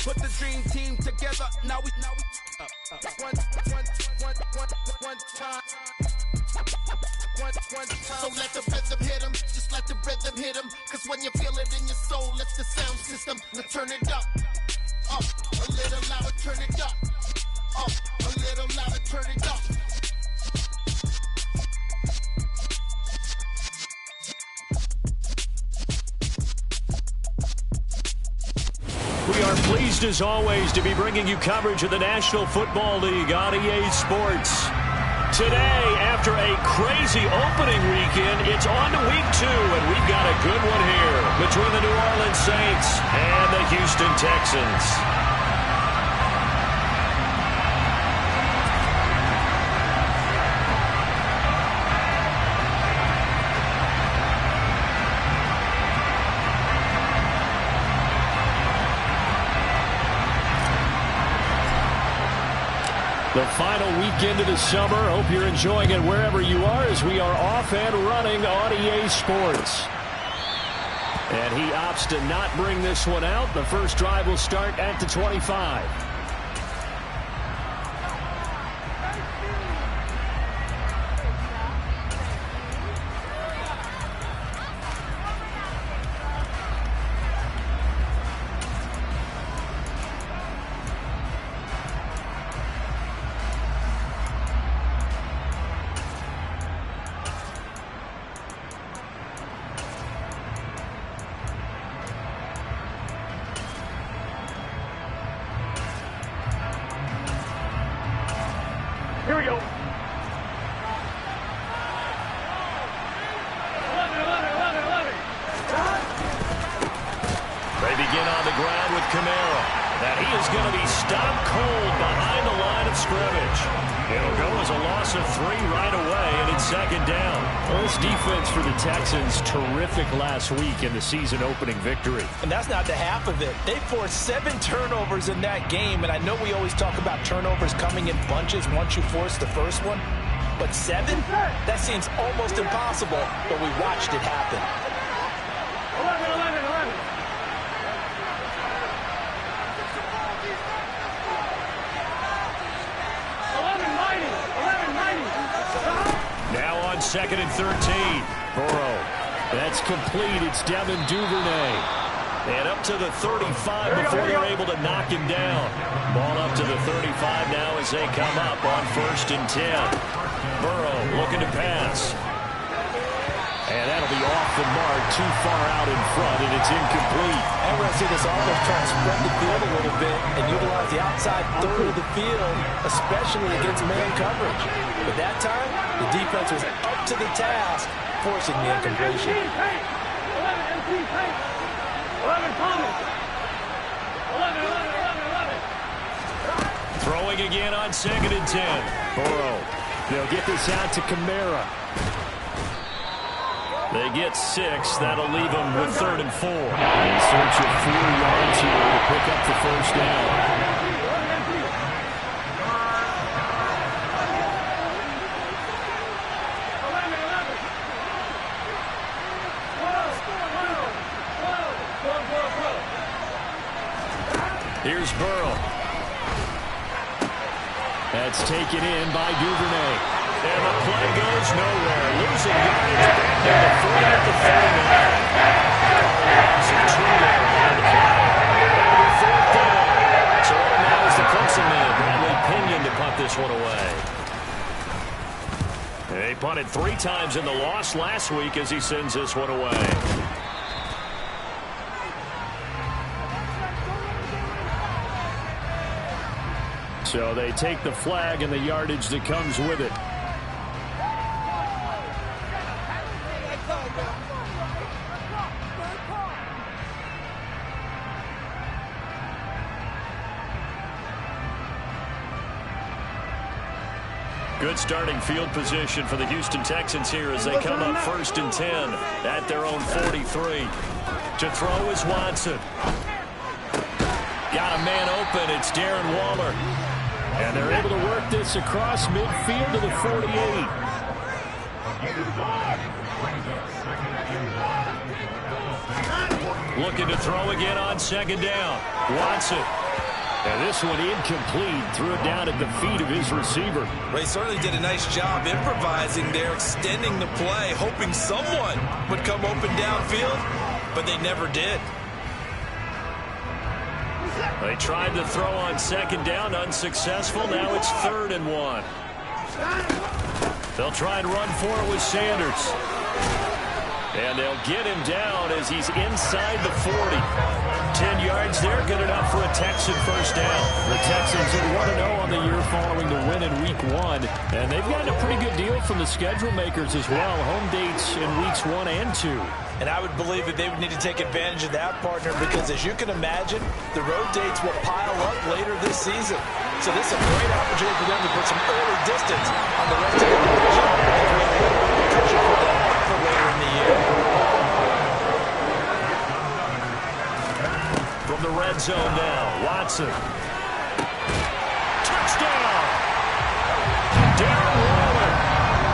Put the dream team together. Now we one time. So let the rhythm hit him, just let the rhythm hit him. Cause when you feel it in your soul, it's the sound system. Now turn it up, a little louder, turn it up, a little louder, turn it up. We are pleased as always to be bringing you coverage of the National Football League on EA Sports. Today, after a crazy opening weekend, it's on to week 2, and we've got a good one here between the New Orleans Saints and the Houston Texans. The final weekend of the summer. Hope you're enjoying it wherever you are as we are off and running on EA Sports. And he opts to not bring this one out. The first drive will start at the 25. Here we go. 11, They begin on the ground with Kamara. And he is going to be stopped cold behind the line of scrimmage. It'll go as a loss of 3 right away, and it's second down. Well, this defense for the Texans, terrific last week in the season-opening victory. And that's not the half of it. They forced 7 turnovers in that game, and I know we always talk about turnovers coming in bunches once you force the first one. But 7? That seems almost impossible, but we watched it happen. 11. Now on 2nd and 13. Burrow. That's complete. It's Devin Duvernay. And up to the 35 before they're able to knock him down. Ball up to the 35 now as they come up on 1st and 10. Burrow looking to pass. And that'll be off the mark, too far out in front, and it's incomplete. And we're going to see this offense try to spread the field a little bit and utilize the outside third of the field, especially against man coverage. But that time, the defense was up to the task, forcing the incompletion. 11 Thomas. 11. Throwing again on 2nd and 10. Burrow. They'll get this out to Kamara. They get 6. That'll leave them with 3rd and 4. In search of 4 yards here to pick up the first down. Here's Burrow. That's taken in by Duvernay. And the play goes nowhere. Losing yardage back to the 40 at the 39. Loss of 2 there on the play. That'll be 4th down. So right now is the Clemson man, Bradley Pinion, to punt this one away. They punted 3 times in the loss last week as he sends this one away. So they take the flag and the yardage that comes with it. Good starting field position for the Houston Texans here as they come up 1st and 10 at their own 43. To throw is Watson. Got a man open. It's Darren Waller. And they're able to work this across midfield to the 48. Looking to throw again on second down. Watson. And this one incomplete. Threw it down at the feet of his receiver. Well, he certainly did a nice job improvising there, extending the play, hoping someone would come open downfield, but they never did. They tried to throw on second down, unsuccessful. Now it's 3rd and 1. They'll try and run for it with Sanders. And they'll get him down as he's inside the 40. 10 yards there, good enough for a Texan first down. The Texans are 1-0 on the year following the win in Week 1. And they've gotten a pretty good deal from the schedule makers as well. Home dates in Weeks 1 and 2. And I would believe that they would need to take advantage of that, partner, because as you can imagine, the road dates will pile up later this season. So this is a great opportunity for them to put some early distance on the rest of the division and create a little bit of cushion for them for later in the year. From the red zone now, Watson. Touchdown! Darren Waller,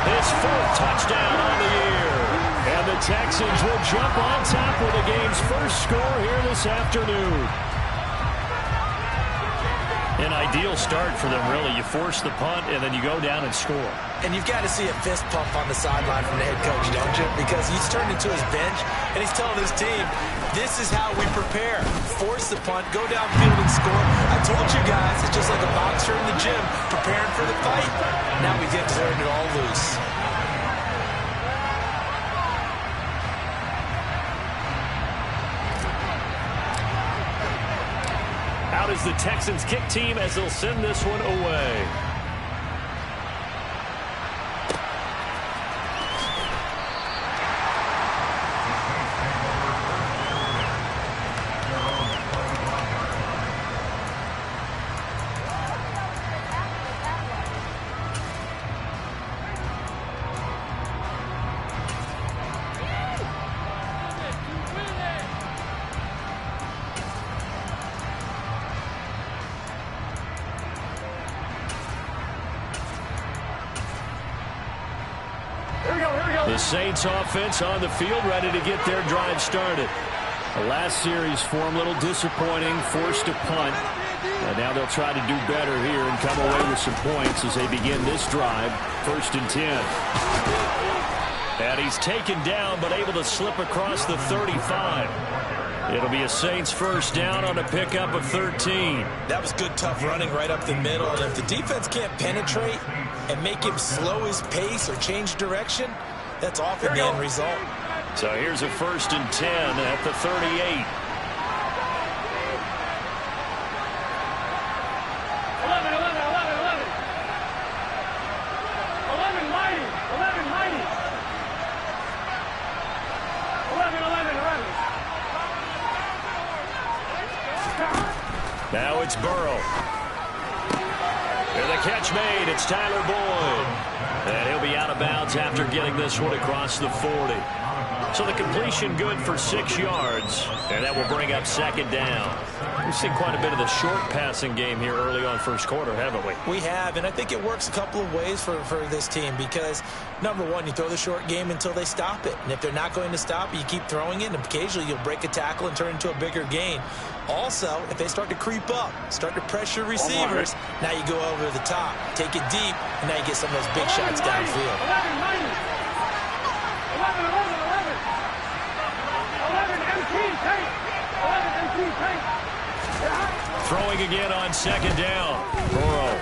his 4th touchdown on the year. And the Texans will jump on top with the game's first score here this afternoon. An ideal start for them, really. You force the punt, and then you go down and score. And you've got to see a fist pump on the sideline from the head coach, don't you? Because he's turned into his bench, and he's telling his team, this is how we prepare. Force the punt, go downfield and score. I told you guys, it's just like a boxer in the gym preparing for the fight. Now we get to turn it all loose. Out is the Texans kick team as they'll send this one away. The Saints offense on the field, ready to get their drive started. The last series for them, a little disappointing, forced a punt. And now they'll try to do better here and come away with some points as they begin this drive, 1st and 10. And he's taken down, but able to slip across the 35. It'll be a Saints first down on a pickup of 13. That was good, tough running right up the middle. And if the defense can't penetrate and make him slow his pace or change direction, that's often the end result. So here's a 1st and 10 at the 38. 11 mighty. 11 mighty. 11. Now it's Burrow. And the catch made. It's Tyler Boyd. And he'll be out of bounds after getting this one across the 40. So the completion good for 6 yards. And that will bring up 2nd down. We've seen quite a bit of the short passing game here early on first quarter, haven't we? We have, and I think it works a couple of ways for this team because, number one, you throw the short game until they stop it. And if they're not going to stop it, you keep throwing it, and occasionally you'll break a tackle and turn it into a bigger gain. Also, if they start to creep up, start to pressure receivers, now you go over the top, take it deep, and now you get some of those big shots downfield. 11 MT tank. 11 MT tank. Throwing again on 2nd down. Burrow.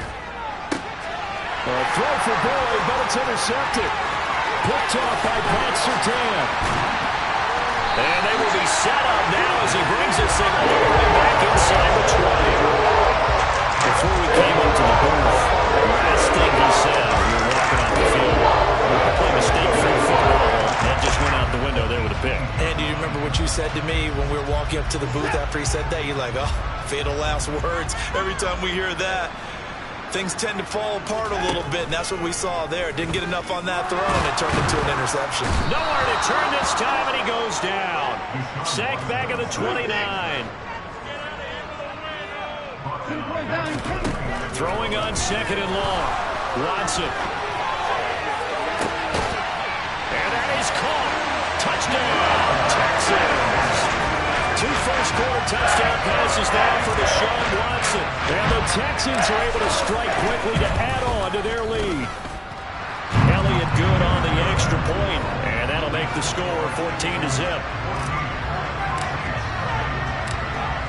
A throw for Boyd, but it's intercepted. Picked off by Pat Surtain. And they will be set up now as he brings this thing all the way back inside the 20. Before we came into the booth, the last thing he said when we were walking off the field, play mistake-free football. That just went out the window there with a pick. And do you remember what you said to me when we were walking up to the booth after he said that? You're like, oh, fatal last words. Every time we hear that, things tend to fall apart a little bit, and that's what we saw there. Didn't get enough on that throw, and it turned into an interception. Nowhere to turn this time, and he goes down. Sacked back at the 29. Throwing on 2nd and long. Watson. And that is caught. Touchdown, Texans. first-quarter touchdown passes now for Deshaun Watson. And the Texans are able to strike quickly to add on to their lead. Elliott good on the extra point, and that'll make the score 14-0.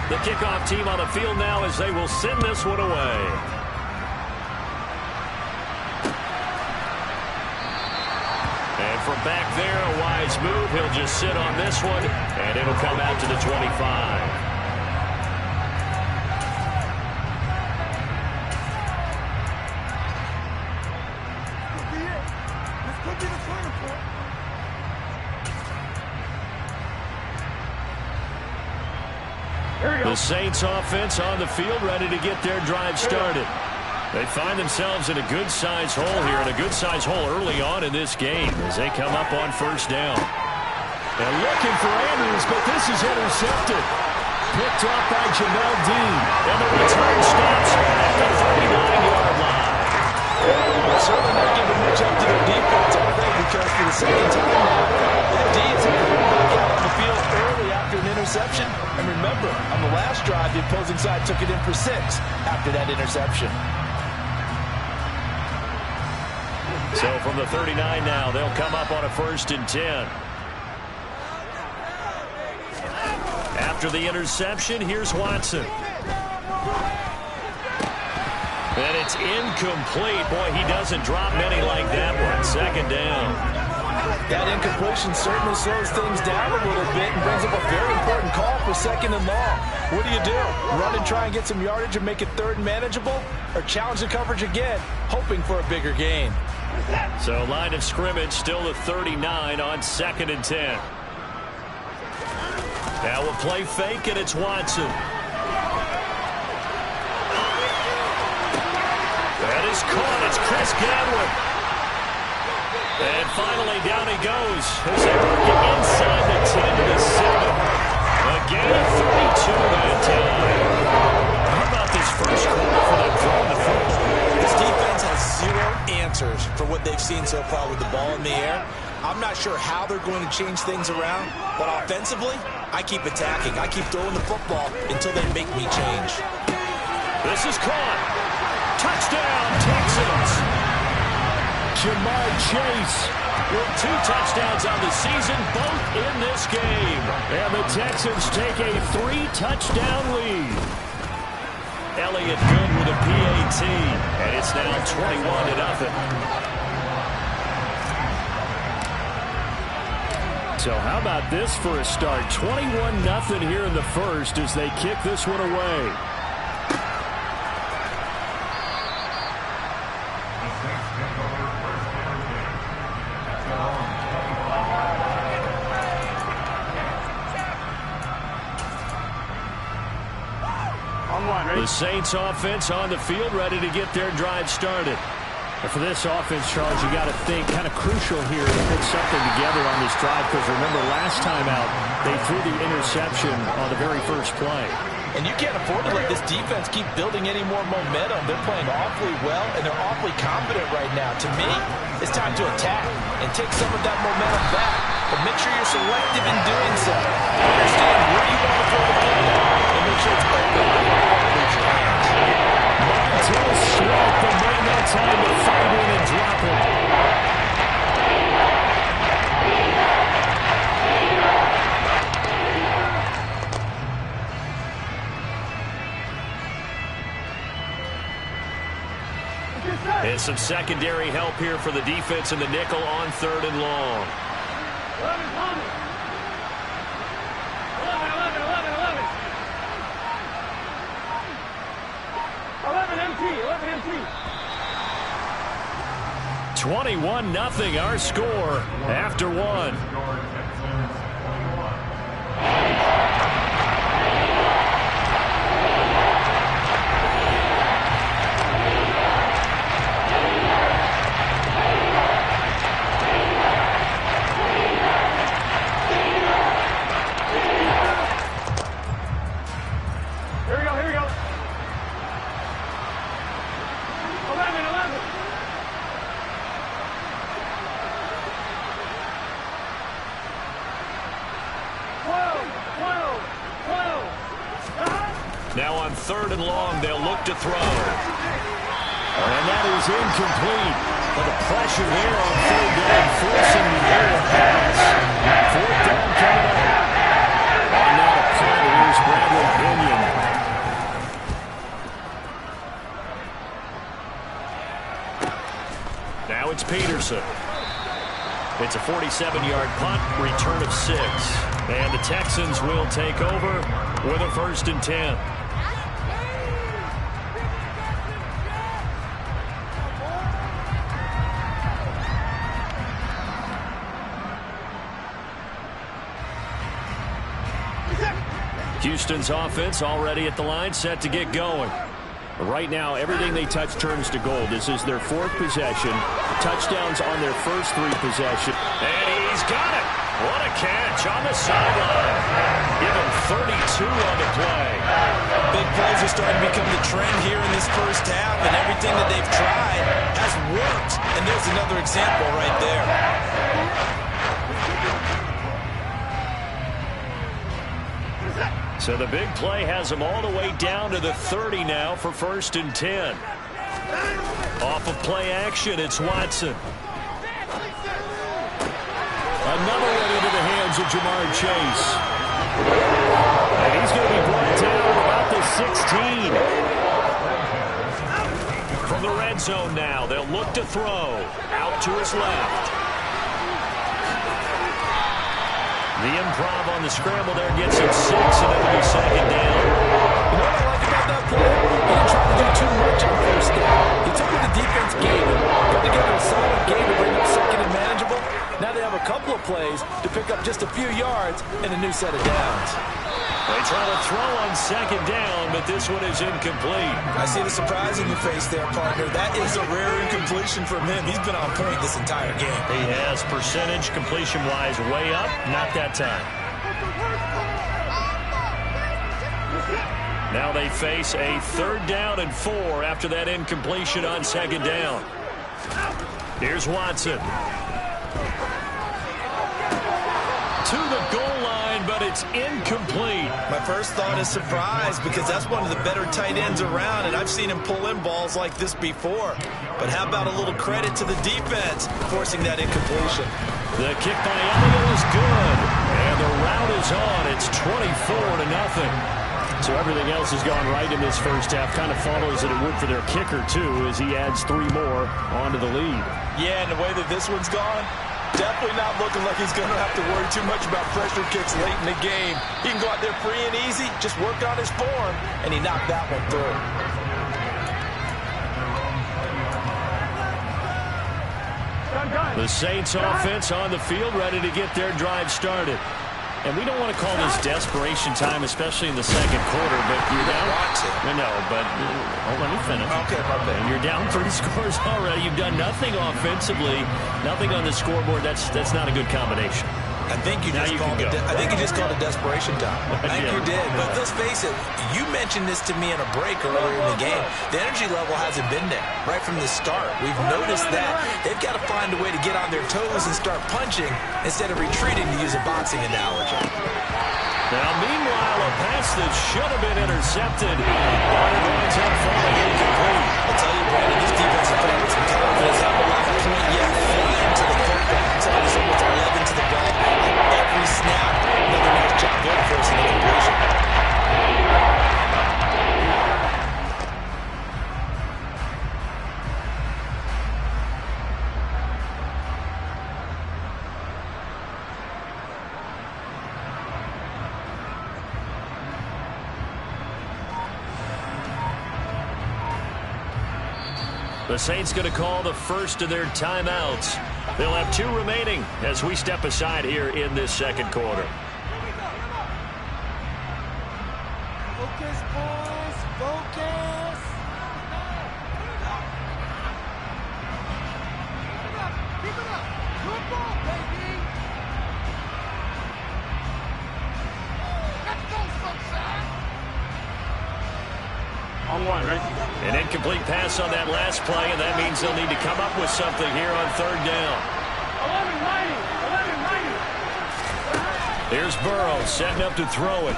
The kickoff team on the field now as they will send this one away. And from back there, a wise move. He'll just sit on this one, and it'll come out to the 25. The Saints offense on the field, ready to get their drive started. They find themselves in a good-sized hole here, and a good-sized hole early on in this game as they come up on first down. They're looking for Andrews, but this is intercepted. Picked off by Jamel Dean. And the return stops at the 39-yard line. They're certainly not giving much up to their defense, are they? Because for the second time now, that Dean's had to go back out on the field early after an interception. And remember, on the last drive, the opposing side took it in for 6 after that interception. So from the 39 now, they'll come up on a 1st and 10. After the interception, here's Watson. And it's incomplete. Boy, he doesn't drop many like that one. 2nd down. That incompletion certainly slows things down a little bit and brings up a very important call for 2nd and long. What do? Run and try and get some yardage and make it 3rd and manageable? Or challenge the coverage again, hoping for a bigger gain? So line of scrimmage still at 39 on 2nd and 10. Now we'll play fake, and it's Watson. That is caught. It's Chris Godwin. And finally, down he goes as they work it inside the 10 to the 7. A gain of 32 that time. How about this first quarter for them throwing the football? This defense has 0 answers for what they've seen so far with the ball in the air. I'm not sure how they're going to change things around, but offensively, I keep attacking. I keep throwing the football until they make me change. This is caught. Touchdown, Texans. Jamar Chase with 2 touchdowns on the season, both in this game. And the Texans take a 3-touchdown lead. Elliott good with a PAT, and it's now 21-0. So how about this for a start? 21-0 here in the first as they kick this one away. The Saints offense on the field, ready to get their drive started. And for this offense, Charles, you got to think kind of crucial here to put something together on this drive, because remember last time out they threw the interception on the very first play. And you can't afford to let this defense keep building any more momentum. They're playing awfully well, and they're awfully confident right now. To me, it's time to attack and take some of that momentum back. But make sure you're selective in doing so. Understand where you want to throw the football and make sure it's open. Leave your hands. Montez Sweat, but right now time to find it and drop it. And some secondary help here for the defense in the nickel on 3rd and long. 21-0 our score after 1. Now on 3rd and long, they'll look to throw. And that is incomplete. But the pressure there on 3rd down, forcing the error pass. 4th down coming up. On now to punt, here's Bradley Pinion. Now it's Peterson. It's a 47-yard punt, return of 6. And the Texans will take over with a 1st and 10. Houston's offense already at the line, set to get going. Right now, everything they touch turns to gold. This is their 4th possession. Touchdowns on their first 3 possessions. And he's got it. What a catch on the sideline. Give him 32 on the play. Big plays are starting to become the trend here in this first half, and everything that they've tried has worked. And there's another example right there. So the big play has them all the way down to the 30 now for 1st and 10. Off of play action, it's Watson. Another one into the hands of Jamar Chase. And he's going to be brought down at about the 16. From the red zone now, they'll look to throw. Out to his left. The improv on the scramble there gets him 6, and it'll be 2nd down. You know what I like about that play? He didn't try to do too much on 1st down. He took what the defense gave him, put together a solid game to bring up 2nd and manageable. Now they have a couple of plays to pick up just a few yards and a new set of downs. They try to throw on 2nd down, but this one is incomplete. I see the surprise in your face there, partner. That is a rare incompletion from him. He's been on point this entire game. He has percentage completion-wise way up, not that time. Now they face a 3rd down and 4 after that incompletion on 2nd down. Here's Watson. To the goal line, but it's incomplete. My first thought is surprise because that's one of the better tight ends around, and I've seen him pull in balls like this before. But how about a little credit to the defense forcing that incompletion? The kick by Elliott is good, and the route is on. It's 24-0. So everything else has gone right in this first half. Kind of follows that it would for their kicker, too, as he adds 3 more onto the lead. Yeah, and the way that this one's gone, definitely not looking like he's going to have to worry too much about pressure kicks late in the game. He can go out there free and easy, just work on his form, and he knocked that one through. The Saints offense on the field, ready to get their drive started. And we don't want to call this desperation time, especially in the 2nd quarter, but you're down. No, but let me finish. Okay, my bad. And you're down 3 scores already. You've done nothing offensively, nothing on the scoreboard. That's not a good combination. I think you just called it desperation time. I think you did. But let's face it, you mentioned this to me in a break earlier in the game. The energy level hasn't been there right from the start. We've noticed that. They've got to find a way to get on their toes and start punching instead of retreating, to use a boxing analogy. Now, meanwhile, a pass that should have been intercepted. And it winds up falling incomplete. I'll tell you, Brandon, this defensive play with some confidence. I don't have a point yet flying to the football. I'm telling you, someone's 11 to the ball. Every snap, another nice job there for us in the completion. The Saints going to call the first of their timeouts. They'll have 2 remaining as we step aside here in this 2nd quarter. Focus, boys, focus. Keep it up. Good ball, baby. Let's go, Sunshine. On 1, right? An incomplete pass on that last play, and that means they'll need to come up with something here on 3rd down. 11-90. Here's Burrow setting up to throw it.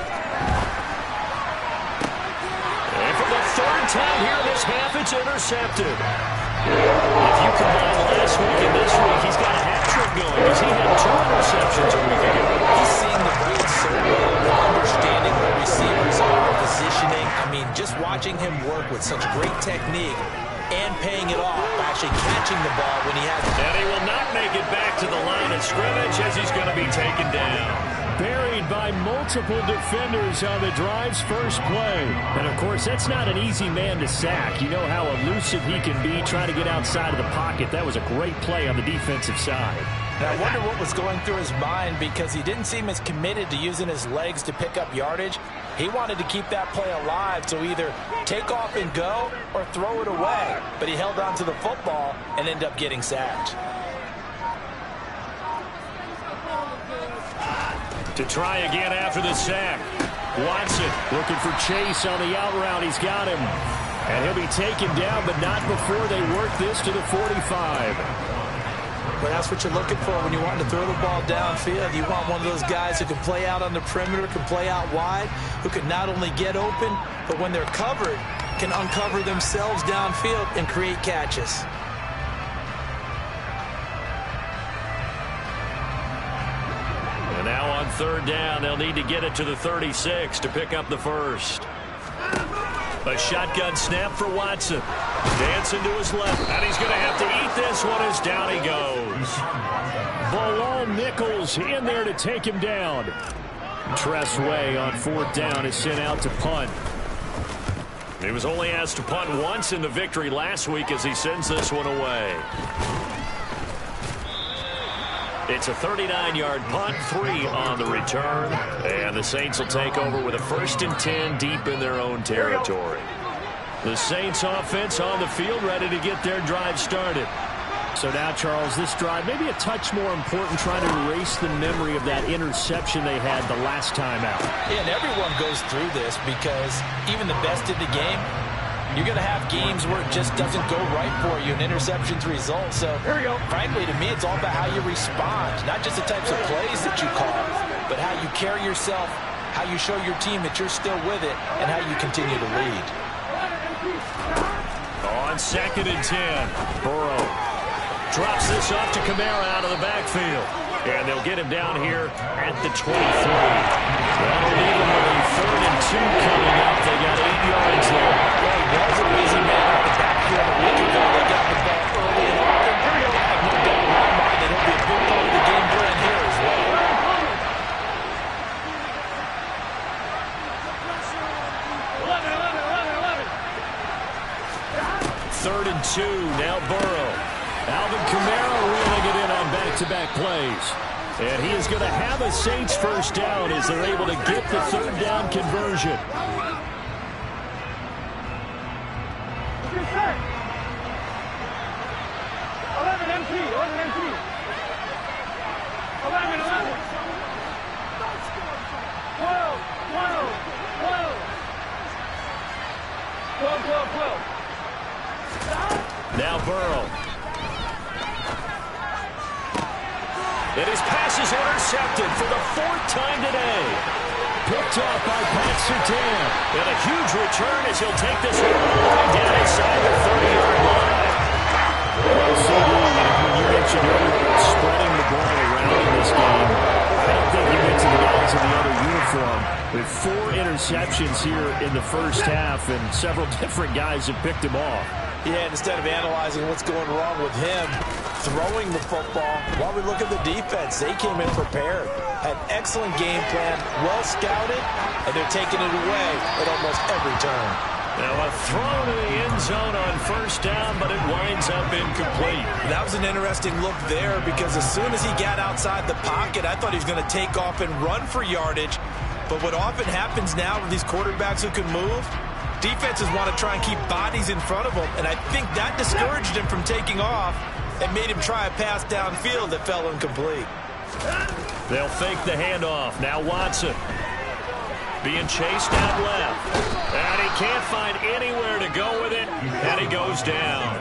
time here in this half, it's intercepted. If you combine last week and this week, he's got a hat trick going because he had 2 interceptions a week ago. He's seeing the Browns so well, understanding where receivers are, positioning. I mean, just watching him work with such great technique and paying it off by actually catching the ball when he has it. And he will not make it back to the line of scrimmage as he's going to be taken down. Buried by multiple defenders on the drive's first play. And, of course, that's not an easy man to sack. You know how elusive he can be trying to get outside of the pocket. That was a great play on the defensive side. And I wonder what was going through his mind because he didn't seem as committed to using his legs to pick up yardage. He wanted to keep that play alive, so either take off and go or throw it away. But he held on to the football and ended up getting sacked. To try again after the sack. Watson looking for Chase on the out route. He's got him. And he'll be taken down, but not before they work this to the 45. Well, that's what you're looking for when you want to throw the ball downfield. You want one of those guys who can play out on the perimeter, can play out wide, who can not only get open, but when they're covered, can uncover themselves downfield and create catches. And now on 3rd down, they'll need to get it to the 36 to pick up the first. A shotgun snap for Watson. Dancing to his left, and he's going to have to eat this one as down he goes. Bilal Nichols in there to take him down. Tress Way on 4th down is sent out to punt. He was only asked to punt once in the victory last week as he sends this one away. It's a 39-yard punt, 3 on the return. And the Saints will take over with a 1st and 10 deep in their own territory. The Saints offense on the field ready to get their drive started. So now, Charles, this drive may be a touch more important trying to erase the memory of that interception they had the last time out. Yeah, and everyone goes through this because even the best in the game, you're going to have games where it just doesn't go right for you and interceptions result. So, frankly, to me, it's all about how you respond, not just the types of plays that you call, but how you carry yourself, how you show your team that you're still with it, and how you continue to lead. On 2nd and 10, Burrow drops this off to Kamara out of the backfield. And they'll get him down here at the 23. That'll leave him with a 3rd and 2 coming up. They got 8 yards there. Well, he was a busy man out the backfield a week ago. They got the ball early and often. I have no doubt in my mind that he'll be a big part of the game plan here as well. 3rd and 2, now Burrow. Alvin Kamara reeling it in on back-to-back plays. And he is going to have a Saints 1st down as they're able to get the 3rd down conversion. Now Burrow. And his pass is intercepted for the 4th time today. Picked off by Pat Surtain. And a huge return as he'll take this one all the way down inside the 30-yard line. Well, CD, when you mentioned earlier spreading the ball around in this game, I don't think you mentioned the guys in the other uniform. With 4 interceptions here in the first half, and several different guys have picked him off. Yeah, instead of analyzing what's going wrong with him, throwing the football, while we look at the defense, they came in prepared. Had excellent game plan, well scouted, and they're taking it away at almost every turn. Now a throw to the end zone on 1st down, but it winds up incomplete. That was an interesting look there because as soon as he got outside the pocket, I thought he was going to take off and run for yardage. But what often happens now with these quarterbacks who can move, defenses want to try and keep bodies in front of them, and I think that discouraged him from taking off and made him try a pass downfield that fell incomplete. They'll fake the handoff. Now Watson being chased out left. And he can't find anywhere to go with it, and he goes down.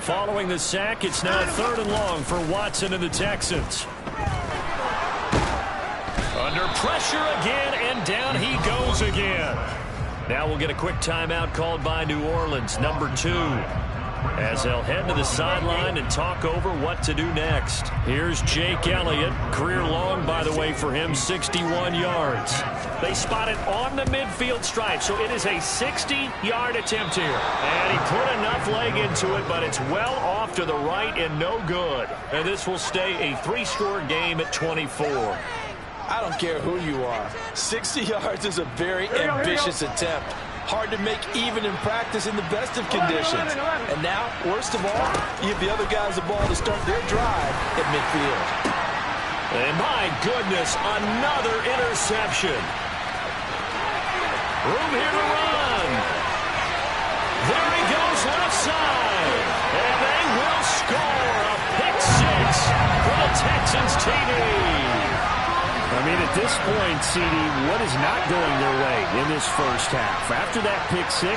Following the sack, it's now 3rd and long for Watson and the Texans. Under pressure again, and down he goes again. Now we'll get a quick timeout called by New Orleans, number 2, as they'll head to the sideline and talk over what to do next. Here's Jake Elliott, career long, by the way, for him, 61 yards. They spot it on the midfield stripe, so it is a 60-yard attempt here. And he put enough leg into it, but it's well off to the right and no good. And this will stay a 3-score game at 24. I don't care who you are. 60 yards is a very ambitious attempt. Hard to make even in practice in the best of conditions. And now, worst of all, you give the other guys the ball to start their drive at midfield. And my goodness, another interception. Room here to run. There he goes left side. And they will score a pick 6 for the Texans TD. I mean, at this point, CD, what is not going their way in this first half? After that pick 6,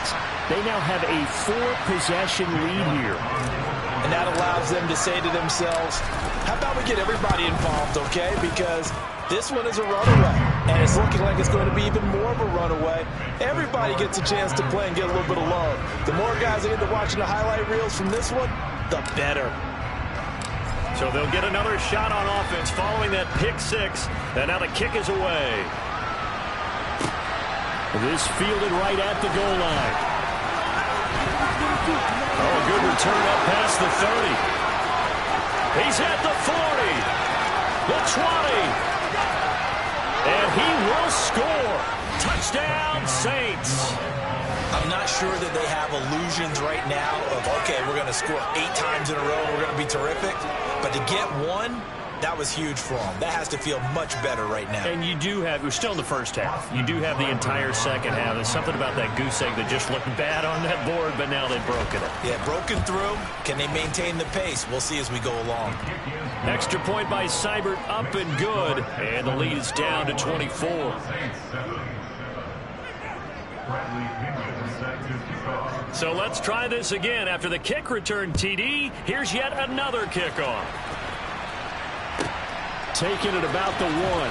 they now have a 4-possession lead here. And that allows them to say to themselves, how about we get everybody involved, okay? Because this one is a runaway, and it's looking like it's going to be even more of a runaway. Everybody gets a chance to play and get a little bit of love. The more guys that get to watching the highlight reels from this one, the better. So they'll get another shot on offense following that pick 6. And now the kick is away. This fielded right at the goal line. Oh, a good return up past the 30. He's at the 40. The 20. And he will score. Touchdown, Saints. I'm not sure that they have illusions right now of, okay, we're going to score 8 times in a row, we're going to be terrific. But to get one, that was huge for them. That has to feel much better right now. And you do have, we're still in the first half. You do have the entire second half. There's something about that goose egg that just looked bad on that board, but now they've broken it. Yeah, broken through. Can they maintain the pace? We'll see as we go along. Extra point by Seibert, up and good. And the lead is down to 24. So let's try this again. After the kick return TD, here's yet another kickoff. Taking it about the 1.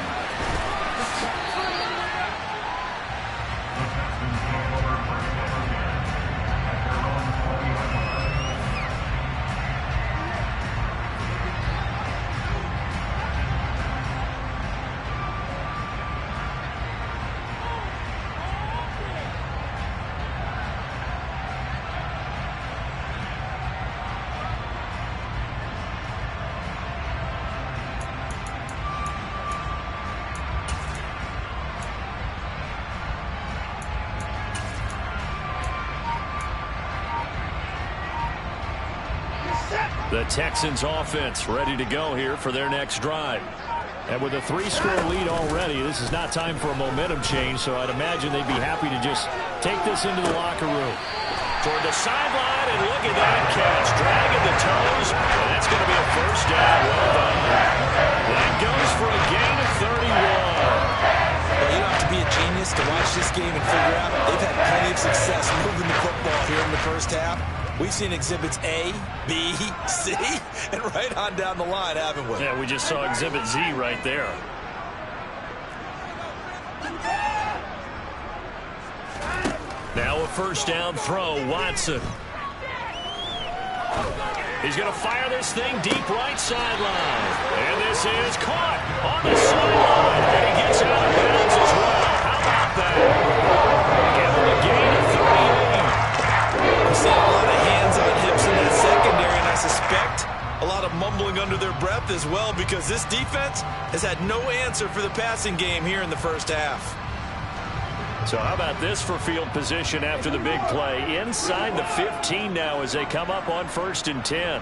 The Texans offense ready to go here for their next drive. And with a 3-score lead already, this is not time for a momentum change, so I'd imagine they'd be happy to just take this into the locker room. Toward the sideline, and look at that catch. Dragging the toes, and that's going to be a first down. Well done. That goes for a gain of 31. Well, you don't have to be a genius to watch this game and figure out they've had plenty of success moving the football here in the first half. We've seen exhibits A, B, C, and right on down the line, haven't we? Yeah, we just saw exhibit Z right there. Now a first down throw, Watson. He's going to fire this thing deep right sideline. And this is caught on the sideline. And he gets out of bounds as well. How about that? Give him a gain of 38. We've seen a lot of hands on hips in that secondary, and I suspect a lot of mumbling under their breath as well, because this defense has had no answer for the passing game here in the first half. So how about this for field position after the big play? Inside the 15 now as they come up on 1st and 10.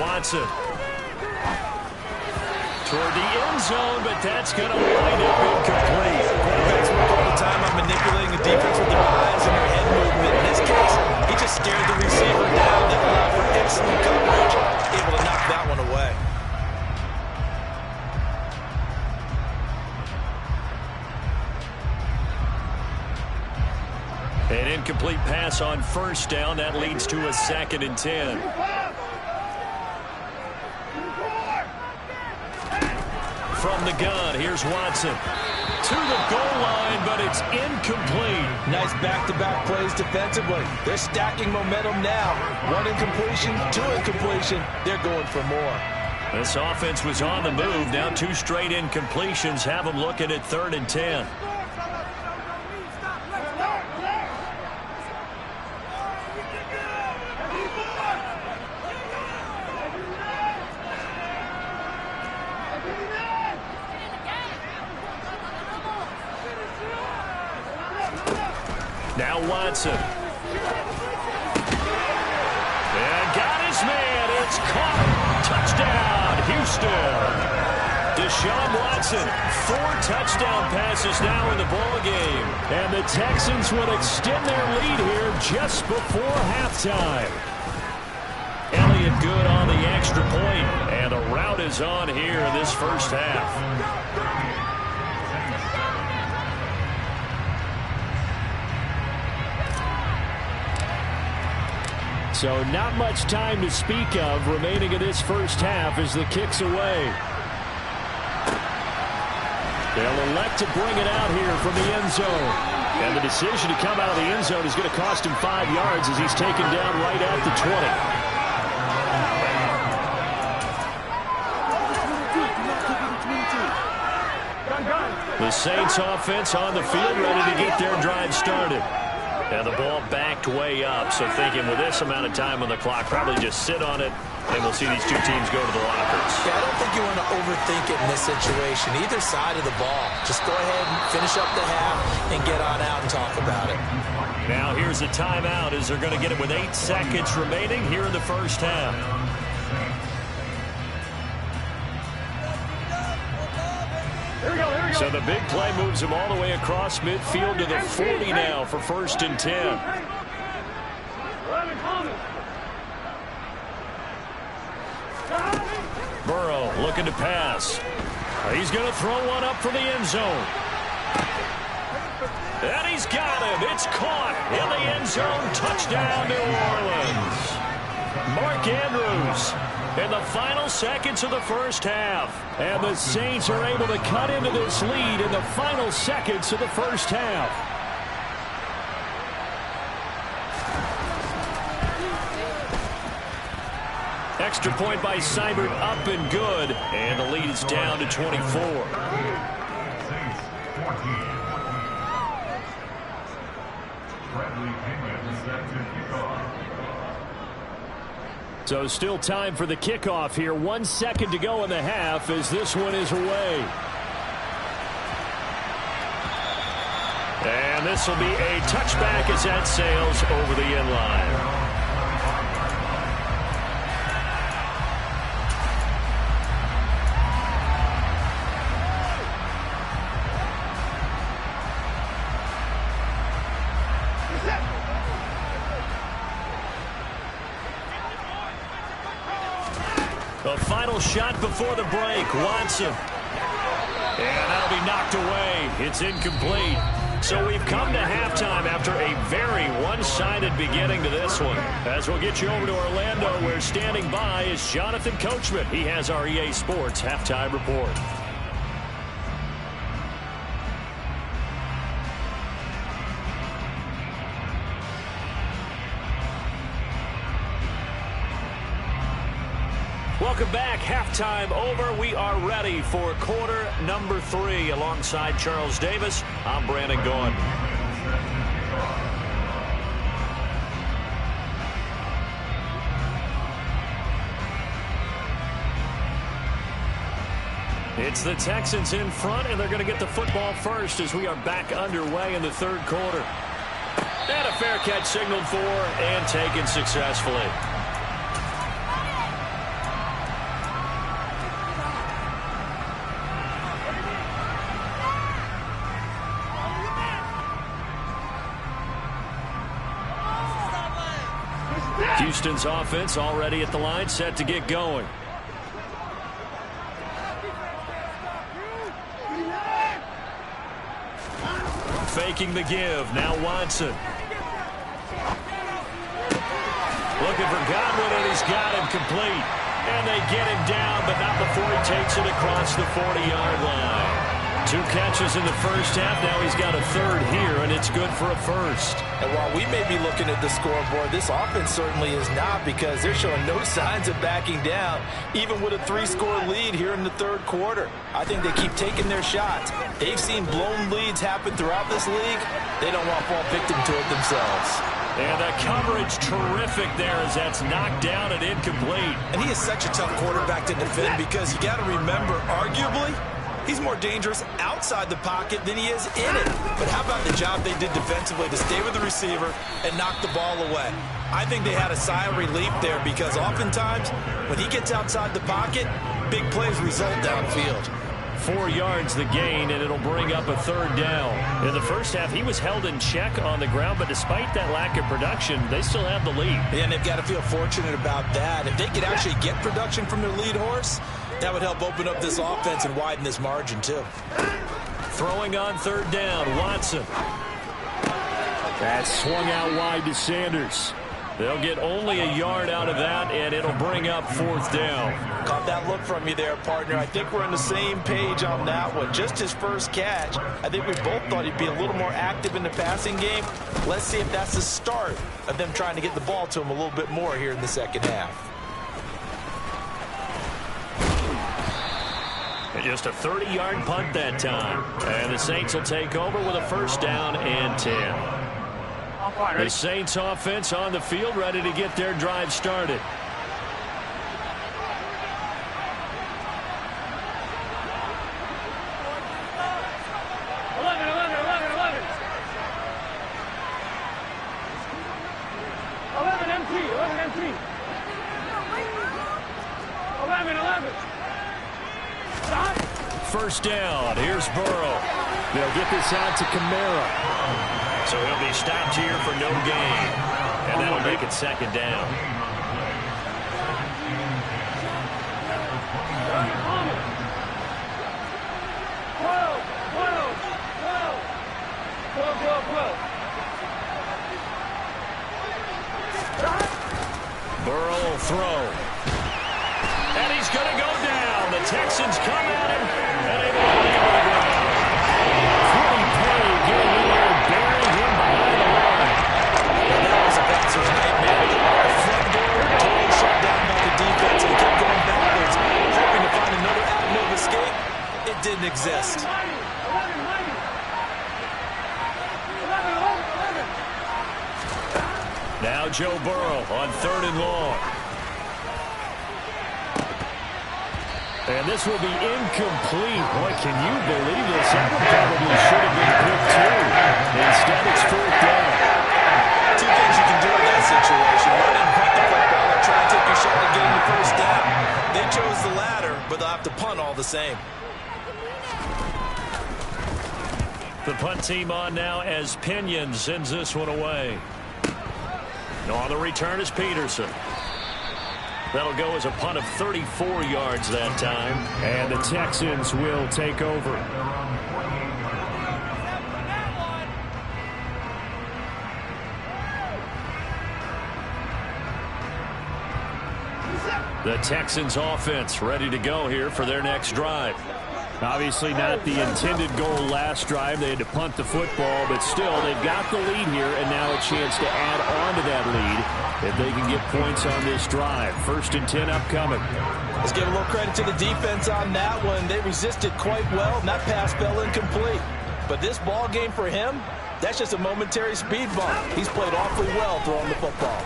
Watson. Toward the end zone, but that's going to wind up incomplete. Quarterbacks work all the time on manipulating the defense with their eyes and their head movement. In this case, he just stared the receiver down. That allowed for excellent coverage, able to knock that one away. An incomplete pass on 1st down. That leads to a 2nd and 10. from the gun. Here's Watson. To the goal line, but it's incomplete. Nice back-to-back plays defensively. They're stacking momentum now. One incompletion, two incompletion. They're going for more. This offense was on the move. Now 2 straight incompletions have them looking at 3rd and 10. Now Watson. And got his man. It's caught. Touchdown, Houston. Deshaun Watson, 4 touchdown passes now in the ballgame. And the Texans would extend their lead here just before halftime. Elliott good on the extra point, and a rout is on here in this first half. So not much time to speak of remaining in this first half as the kick's away. They'll elect to bring it out here from the end zone. And the decision to come out of the end zone is going to cost him 5 yards as he's taken down right at the 20. The Saints offense on the field ready to get their drive started. And the ball backed way up, so thinking with this amount of time on the clock, probably just sit on it, and we'll see these 2 teams go to the lockers. Yeah, I don't think you want to overthink it in this situation. Either side of the ball. Just go ahead and finish up the half and get on out and talk about it. Now here's a timeout as they're going to get it with 8 seconds remaining here in the first half. So the big play moves him all the way across midfield to the 40 now for 1st and 10. Burrow looking to pass. He's going to throw one up for the end zone. And he's got him. It's caught in the end zone. Touchdown, New Orleans. Mark Andrews in the final seconds of the first half. And the Saints are able to cut into this lead in the final seconds of the first half. Extra point by Seibert, up and good. And the lead is down to 24. So still time for the kickoff here. 1 second to go in the half as this one is away. And this will be a touchback as that sails over the end line. The final shot before the break, Watson. And that'll be knocked away. It's incomplete. So we've come to halftime after a very one-sided beginning to this one. As we'll get you over to Orlando, where standing by is Jonathan Coachman. He has our EA Sports halftime report. Welcome back. Halftime over. We are ready for quarter number 3. Alongside Charles Davis, I'm Brandon Gaudin. It's the Texans in front, and they're going to get the football first as we are back underway in the third quarter. And a fair catch signaled for and taken successfully. Houston's offense already at the line, set to get going. Faking the give. Now Watson. Looking for Godwin, and he's got him complete. And they get him down, but not before he takes gets it across the 40-yard line. 2 catches in the first half. Now he's got a third here, and it's good for a first. And while we may be looking at the scoreboard, this offense certainly is not, because they're showing no signs of backing down, even with a 3-score lead here in the third quarter. I think they keep taking their shots. They've seen blown leads happen throughout this league. They don't want to fall victim to it themselves. And the coverage terrific there as that's knocked down and incomplete. And he is such a tough quarterback to defend, because you got to remember, arguably, he's more dangerous outside the pocket than he is in it. But how about the job they did defensively to stay with the receiver and knock the ball away? I think they had a sigh of relief there, because oftentimes when he gets outside the pocket, big plays result downfield. 4 yards the gain, and it'll bring up a third down. In the first half, he was held in check on the ground, but despite that lack of production, they still have the lead. And they've got to feel fortunate about that. If they could actually get production from their lead horse, that would help open up this offense and widen this margin too. Throwing on third down, Watson. That's swung out wide to Sanders. They'll get only a yard out of that, and it'll bring up fourth down. Caught that look from you there, partner. I think we're on the same page on that one. Just his first catch, I think we both thought he'd be a little more active in the passing game. Let's see if that's the start of them trying to get the ball to him a little bit more here in the second half. Just a 30-yard punt that time. And the Saints will take over with a first down and 10. The Saints offense on the field, ready to get their drive started. First down. Here's Burrow. They'll get this out to Kamara. So he'll be stopped here for no gain. And that'll make it second down. Burrow will throw. And he's going to go down. The Texans come at him. And they will bring him on the ground. Pretty play getting in there and burying him behind the line. And that was a bouncer's nightmare. The front door totally shut down by the defense, and kept going backwards, hoping to find another avenue of escape. It didn't exist. Now Joe Burrow on third and long. And this will be incomplete. Boy, can you believe this? That one probably should have been picked too. Instead, it's fourth down. Two things you can do in that situation. Run and punt the football and try to take your shot at getting the first down. They chose the latter, but they'll have to punt all the same. The punt team on now as Pinion sends this one away. On the return is Peterson. That'll go as a punt of 34 yards that time. And the Texans will take over. The Texans offense ready to go here for their next drive. Obviously not the intended goal last drive. They had to punt the football, but still they've got the lead here, and now a chance to add on to that lead if they can get points on this drive. First and 10 upcoming. Let's give a little credit to the defense on that one. They resisted quite well, and that pass fell incomplete. But this ball game for him, that's just a momentary speed bump. He's played awfully well throwing the football.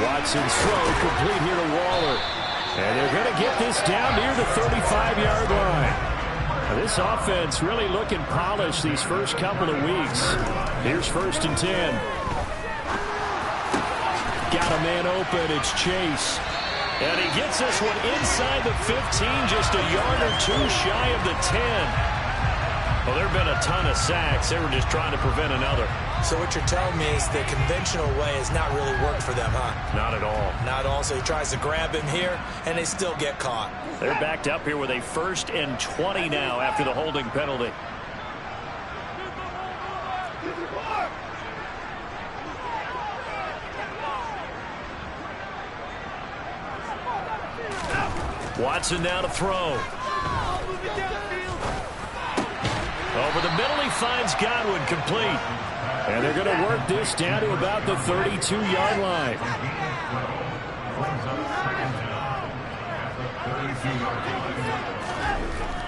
Watson's throw complete here to Waller. And they're going to get this down near the 35-yard line. Now, this offense really looking polished these first couple of weeks. Here's first and 10. Got a man open. It's Chase. And he gets this one inside the 15, just a yard or two shy of the 10. Well, there have been a ton of sacks. They were just trying to prevent another. So what you're telling me is the conventional way has not really worked for them, huh? Not at all. Not at all. So he tries to grab him here, and they still get caught. They're backed up here with a 1st and 20 now after the holding penalty. Watson now to throw. Over the middle, he finds Godwin, complete. And they're going to work this down to about the 32-yard line.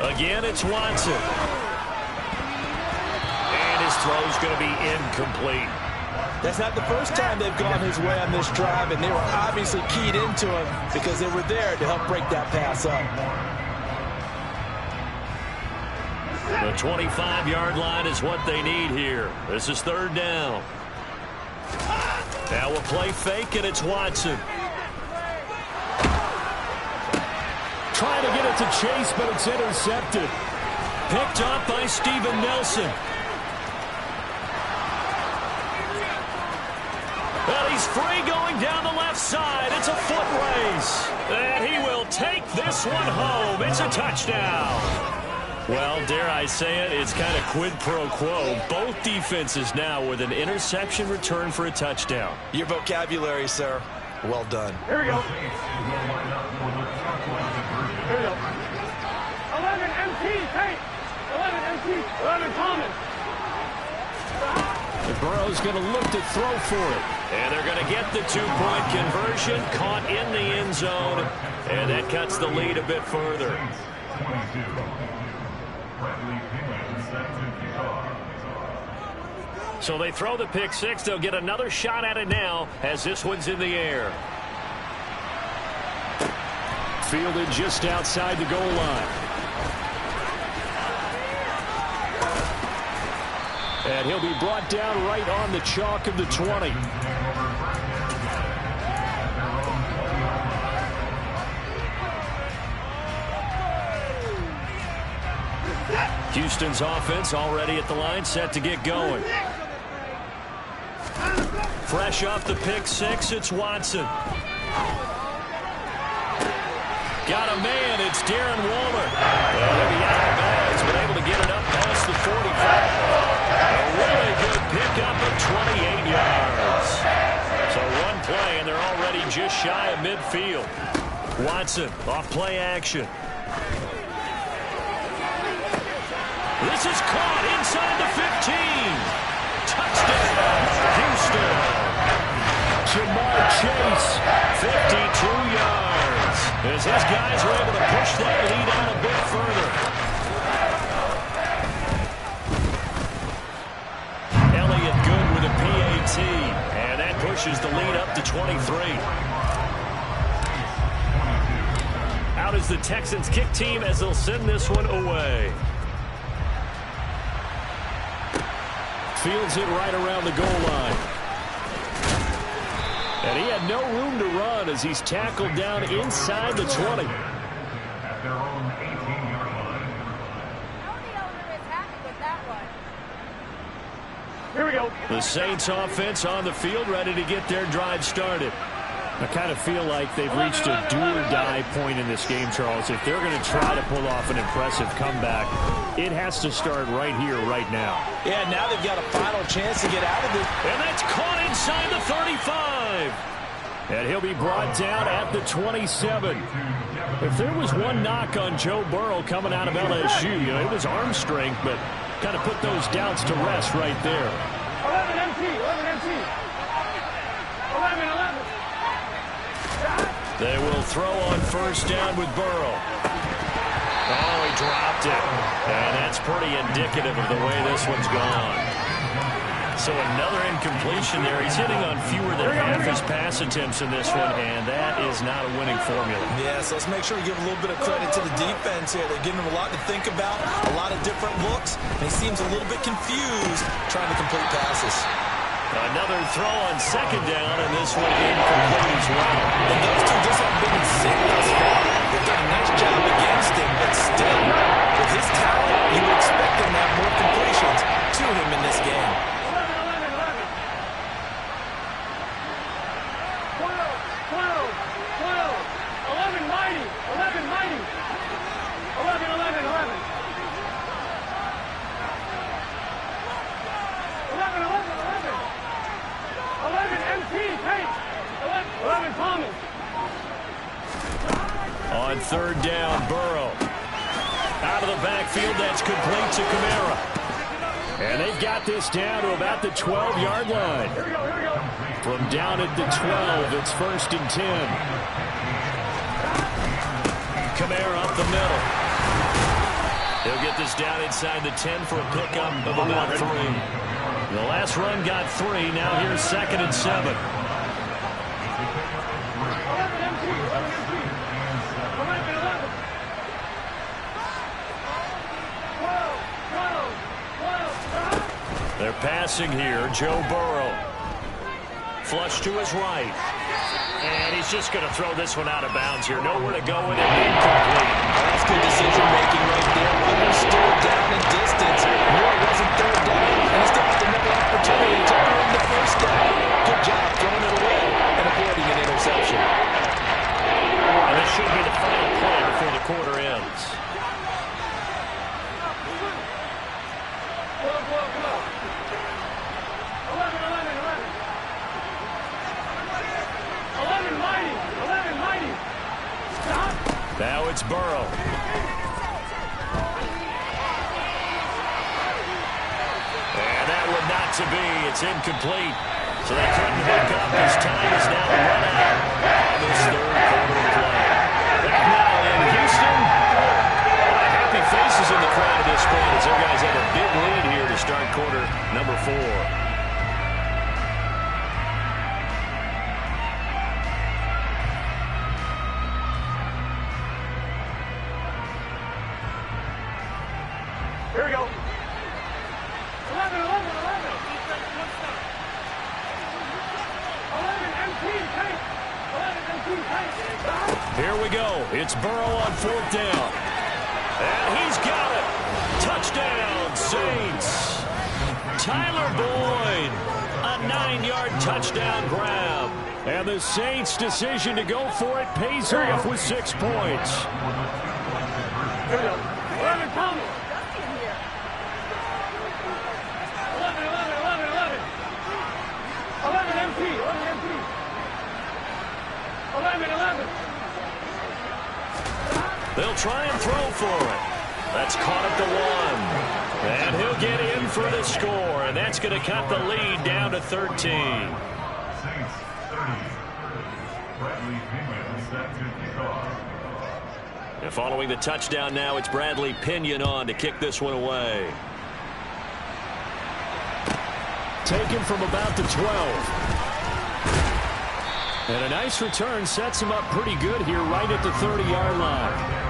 Again, it's Watson. And his throw's going to be incomplete. That's not the first time they've gone his way on this drive, and they were obviously keyed into him because they were there to help break that pass up. The 25-yard line is what they need here. This is third down. Now we'll play fake, and it's Watson. Trying to get it to Chase, but it's intercepted. Picked up by Steven Nelson. Well, he's free going down the left side. It's a foot race. And he will take this one home. It's a touchdown. Well, dare I say it, it's kind of quid pro quo. Both defenses now with an interception return for a touchdown. Your vocabulary, sir. Well done. Here we go. 11 MT, Tate. 11 MT, 11 Thomas. Burrow's going to look to throw for it. And they're going to get the two-point conversion, caught in the end zone, and that cuts the lead a bit further. So they throw the pick six. They'll get another shot at it now as this one's in the air. Fielded just outside the goal line. And he'll be brought down right on the chalk of the 20. Houston's offense already at the line, set to get going. Fresh off the pick six, it's Watson. Got a man, it's Darren Waller. Well, he'll be out of bounds, but able to get it up past the 45. A really good pickup of 28 yards. So one play, and they're already just shy of midfield. Watson off play action. This is caught inside the 15. Touchdown, Houston. Jamar Chase, 52 yards. As his guys are able to push that lead out a bit further. Elliott good with a PAT. And that pushes the lead up to 23. Out is the Texans kick team as they'll send this one away. Fields it right around the goal line. And he had no room to run as he's tackled down inside the 20. Here we go. The Saints offense on the field, ready to get their drive started. I kind of feel like they've reached a do-or-die point in this game, Charles. If they're going to try to pull off an impressive comeback, it has to start right here, right now. Yeah, now they've got a final chance to get out of this. And that's caught inside the 35. And he'll be brought down at the 27. If there was one knock on Joe Burrow coming out of LSU, it was arm strength, but kind of put those doubts to rest right there. 11 MT, 11 MT. 11, 11. They will throw on first down with Burrow. Oh, he dropped it. And that's pretty indicative of the way this one's gone. So another incompletion there. He's hitting on fewer than half his pass attempts in this one, and that is not a winning formula. Yeah, so let's make sure we give a little bit of credit to the defense here. They're giving him a lot to think about, a lot of different looks, and he seems a little bit confused trying to complete passes. Another throw on second down, and this one incomplete as well. And those two just haven't been in sync thus far. They've done a nice job against him, but still, with his talent, you would expect him to have more completions to him in this game. 11 mighty, 11 mighty. 11, 11, 11. 11, 11, 11. 11 MT, Tate. 11 Thomas. On third the backfield. That's complete to Kamara. And they've got this down to about the 12-yard line. From down at the 12, it's 1st and 10. Kamara up the middle. He'll get this down inside the 10 for a pickup of about 3. The last run got 3. Now here's 2nd and 7. They're passing here. Joe Burrow. Flush to his right. And he's just going to throw this one out of bounds here. Nowhere to go with it. Incomplete. That's good decision-making right there. Understood down and distance. Knew it wasn't 3rd down. And he still had another opportunity to earn the 1st down. Good job throwing it away and avoiding an interception. And this should be the final play before the quarter ends. Now it's Burrow. And that one not to be. It's incomplete. So they couldn't hook up. His time is now run out on this 3rd quarter of play. Back now in Houston. Happy faces in the crowd at this point as their guys have a big lead here to start quarter number 4. Here we go. It's Burrow on 4th down. And he's got it. Touchdown, Saints. Tyler Boyd. A 9-yard touchdown grab. And the Saints' decision to go for it pays off with 6 points. Here we go. 11 Thomas. 11 MP. 11. They'll try and throw for it. That's caught at the 1. And he'll get in for the score. And that's going to cut the lead down to 13. Saints 30. Bradley Pinion set to kick off. And following the touchdown now, it's Bradley Pinion on to kick this one away. Taken from about the 12. And a nice return sets him up pretty good here right at the 30-yard line.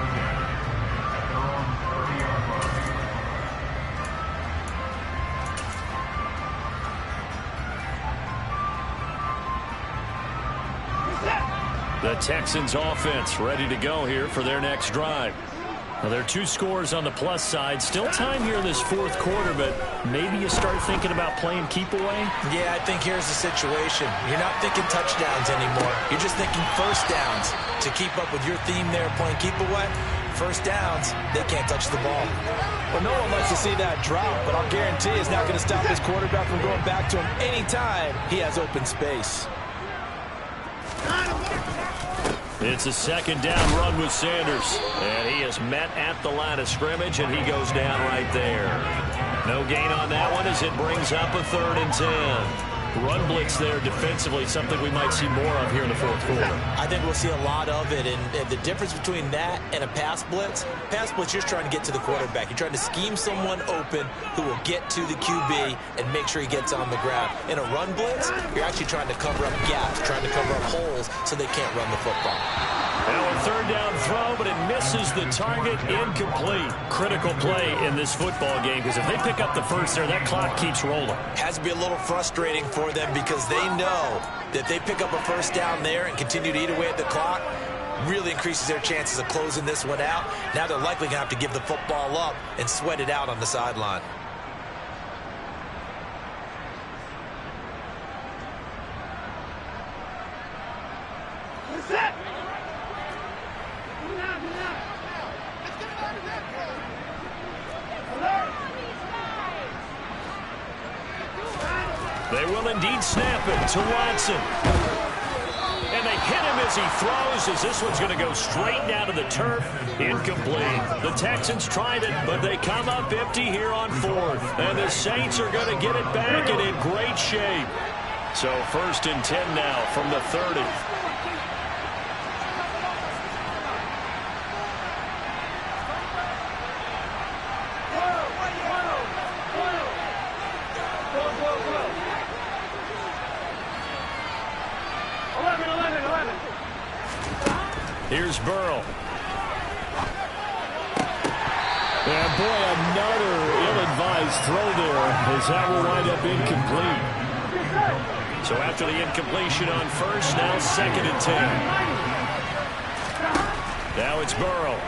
The Texans offense ready to go here for their next drive. Now, there are 2 scores on the plus side. Still time here in this 4th quarter, but maybe you start thinking about playing keep away? Yeah, I think here's the situation. You're not thinking touchdowns anymore. You're just thinking 1st downs. To keep up with your theme there, playing keep away, 1st downs, they can't touch the ball. Well, no one likes to see that drop, but I'll guarantee it's not going to stop his quarterback from going back to him anytime he has open space. It's a 2nd down run with Sanders. And he is met at the line of scrimmage, and he goes down right there. No gain on that one as it brings up a 3rd and 10. Run blitz there defensively, something we might see more of here in the 4th quarter. I think we'll see a lot of it, and the difference between that and a pass blitz, you're just trying to get to the quarterback. You're trying to scheme someone open who will get to the QB and make sure he gets on the ground. In a run blitz, you're actually trying to cover up gaps, trying to cover up holes so they can't run the football. Now a 3rd down throw, but it misses the target. Incomplete. Critical play in this football game, because if they pick up the 1st there, that clock keeps rolling. Has to be a little frustrating for them because they know that if they pick up a 1st down there and continue to eat away at the clock, really increases their chances of closing this one out. Now they're likely going to have to give the football up and sweat it out on the sideline. They will indeed snap it to Watson. And they hit him as he throws, as this one's going to go straight down to the turf. Incomplete. The Texans tried it, but they come up empty here on fourth. And the Saints are going to get it back and in great shape. So 1st and 10 now from the 30. Here's Burrow. And boy, another ill-advised throw there, as that will wind up incomplete. So after the incompletion on first, now 2nd and 10. Now it's Burrow.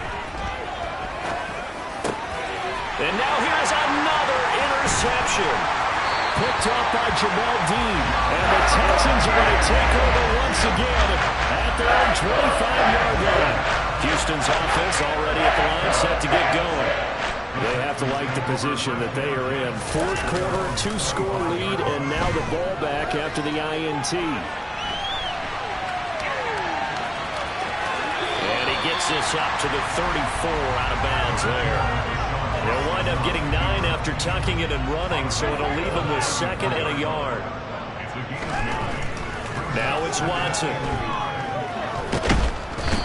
And now here's another interception. Picked off by Jamel Dean. And the Texans are going to take over once again at their own 25-yard line. Houston's offense already at the line, set to get going. They have to like the position that they are in. 4th quarter, 2-score lead, and now the ball back after the INT. And he gets this up to the 34 out of bounds there. They'll wind up getting 9 after tucking it and running, so it'll leave them with 2nd and a yard. Now it's Watson.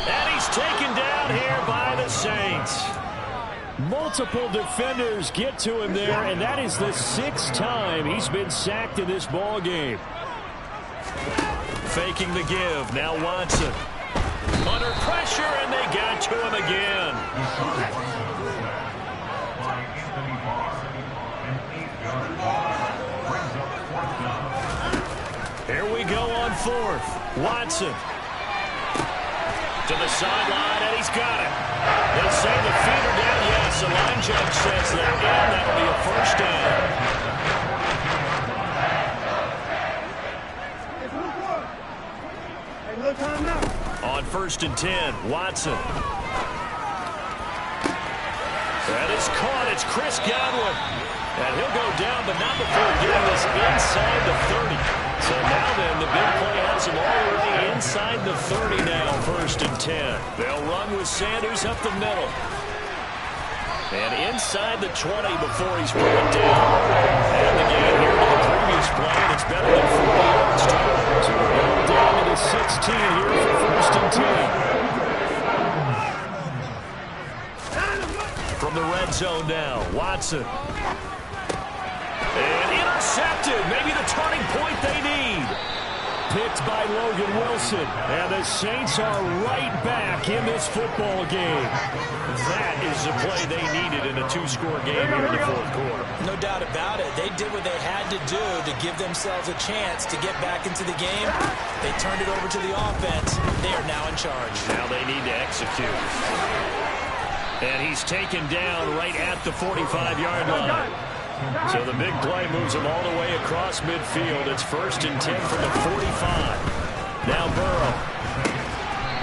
And he's taken down here by the Saints. Multiple defenders get to him there, and that is the 6th time he's been sacked in this ball game. Faking the give. Now Watson. Under pressure, and they got to him again. Here we go on 4th. Watson. To the sideline, and he's got it. They'll say the feet are down. Yes, the line judge says they're in. That'll be a 1st down. On 1st and 10, Watson. That is caught. It's Chris Godwin. And he'll go down, but not before getting this inside the 30. So now then, the big play has him all the way inside the 30 now, 1st and 10. They'll run with Sanders up the middle. And inside the 20 before he's brought down. And the game here to the previous play, and it's better than 40 yards total. So we're going down to the 16 here for 1st and 10. From the red zone now, Watson. And intercepted. Maybe the turning point they need. Picked by Logan Wilson. And the Saints are right back in this football game. That is the play they needed in a 2-score game here in the 4th quarter. No doubt about it. They did what they had to do to give themselves a chance to get back into the game. They turned it over to the offense. They are now in charge. Now they need to execute. And he's taken down right at the 45-yard line. So the big play moves him all the way across midfield. It's 1st and 10 from the 45. Now Burrow.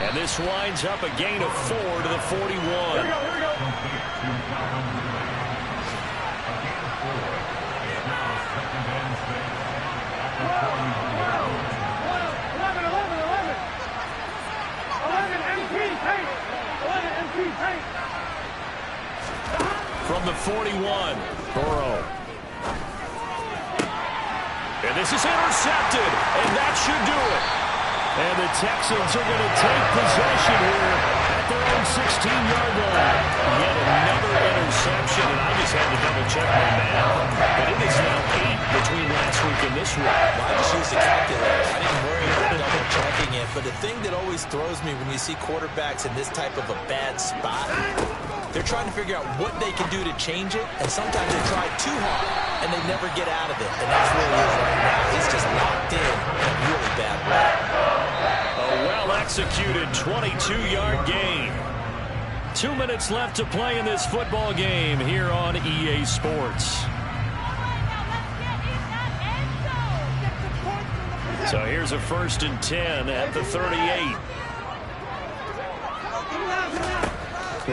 And this winds up a gain of 4 to the 41. Here we go. From the 41, Burrow. And this is intercepted, and that should do it. And the Texans are going to take possession here at their own 16-yard line. Yet another interception, and I just had to double-check my math. But it is now 8 between last week and this week. Well, I just used the calculator. I didn't worry about double-checking it. But the thing that always throws me when you see quarterbacks in this type of a bad spot, they're trying to figure out what they can do to change it, and sometimes they try too hard, and they never get out of it. And that's where he is right now. He's just locked in a really bad way. A well-executed 22-yard gain. 2 minutes left to play in this football game here on EA Sports. So here's a 1st and 10 at the 38.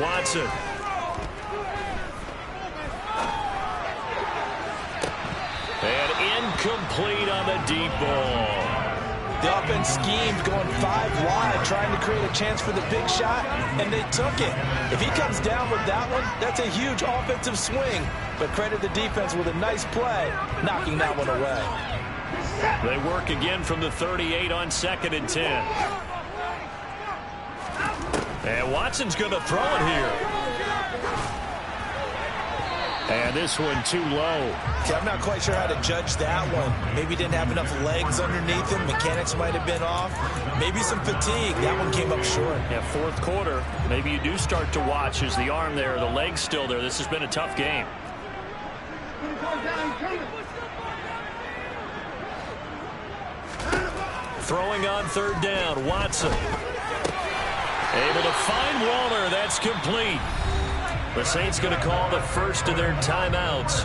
Watson. And incomplete on the deep ball. The offense schemed, going 5 wide, trying to create a chance for the big shot, and they took it. If he comes down with that one, that's a huge offensive swing. But credit the defense with a nice play, knocking that one away. They work again from the 38 on 2nd and 10. And Watson's going to throw it here. And this one too low. Okay, I'm not quite sure how to judge that one. Maybe didn't have enough legs underneath him. Mechanics might have been off. Maybe some fatigue. That one came up short. Yeah, 4th quarter. Maybe you do start to watch. Is the arm there, the leg's still there? This has been a tough game. Throwing on 3rd down, Watson. Able to find Waller. That's complete. The Saints going to call the first of their timeouts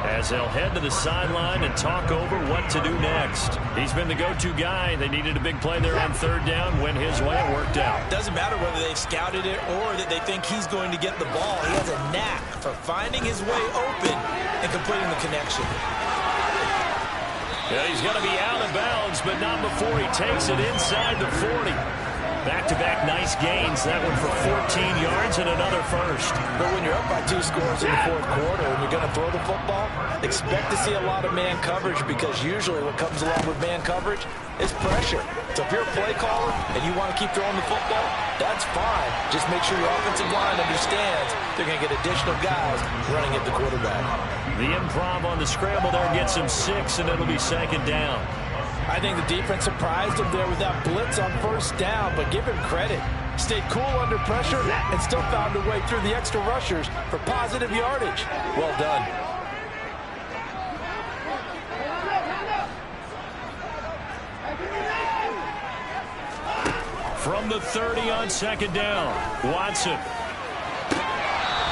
as they'll head to the sideline and talk over what to do next. He's been the go-to guy. They needed a big play there on 3rd down. Went his way. It worked out. Doesn't matter whether they've scouted it or that they think he's going to get the ball. He has a knack for finding his way open and completing the connection. Yeah, he's going to be out of bounds, but not before he takes it inside the 40. Back-to-back nice gains. That one for 14 yards and another first. But when you're up by 2 scores in the 4th quarter and you're going to throw the football, expect to see a lot of man coverage, because usually what comes along with man coverage is pressure. So if you're a play caller and you want to keep throwing the football, that's fine. Just make sure your offensive line understands they're going to get additional guys running at the quarterback. The improv on the scramble there gets him 6, and it'll be 2nd down. I think the defense surprised him there with that blitz on 1st down, but give him credit. Stayed cool under pressure and still found a way through the extra rushers for positive yardage. Well done. From the 30 on 2nd down, Watson.